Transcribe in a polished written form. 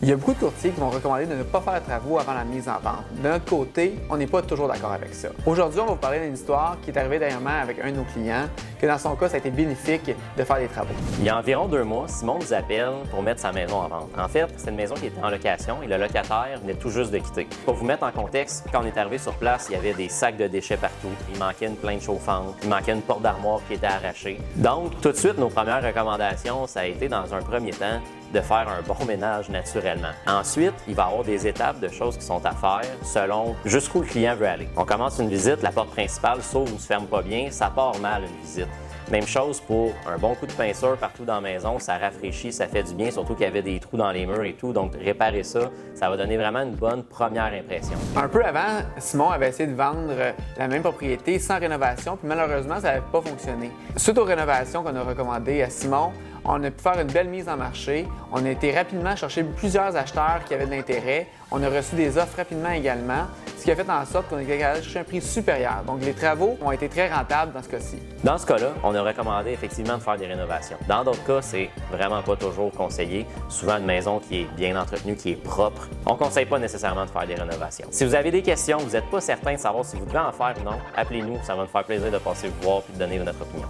Il y a beaucoup de courtiers qui vont recommander de ne pas faire de travaux avant la mise en vente. De notre côté, on n'est pas toujours d'accord avec ça. Aujourd'hui, on va vous parler d'une histoire qui est arrivée dernièrement avec un de nos clients, que dans son cas, ça a été bénéfique de faire des travaux. Il y a environ 2 mois, Simon nous appelle pour mettre sa maison en vente. En fait, c'est une maison qui était en location et le locataire venait tout juste de quitter. Pour vous mettre en contexte, quand on est arrivé sur place, il y avait des sacs de déchets partout, il manquait une plainte chauffante, il manquait une porte d'armoire qui était arrachée. Donc, tout de suite, nos premières recommandations, ça a été dans un premier temps de faire un bon ménage naturellement. Ensuite, il va y avoir des étapes de choses qui sont à faire selon jusqu'où le client veut aller. On commence une visite, la porte principale s'ouvre ou se ferme pas bien, ça part mal une visite. Même chose pour un bon coup de pinceur partout dans la maison, ça rafraîchit, ça fait du bien, surtout qu'il y avait des trous dans les murs et tout, donc réparer ça, ça va donner vraiment une bonne première impression. Un peu avant, Simon avait essayé de vendre la même propriété sans rénovation, puis malheureusement, ça n'avait pas fonctionné. Suite aux rénovations qu'on a recommandées à Simon, on a pu faire une belle mise en marché. On a été rapidement chercher plusieurs acheteurs qui avaient de l'intérêt. On a reçu des offres rapidement également, ce qui a fait en sorte qu'on a été capable de chercher un prix supérieur. Donc, les travaux ont été très rentables dans ce cas-ci. Dans ce cas-là, on a recommandé effectivement de faire des rénovations. Dans d'autres cas, c'est vraiment pas toujours conseillé. Souvent, une maison qui est bien entretenue, qui est propre, on ne conseille pas nécessairement de faire des rénovations. Si vous avez des questions, vous n'êtes pas certain de savoir si vous devez en faire ou non, appelez-nous, ça va nous faire plaisir de passer vous voir et de donner notre opinion.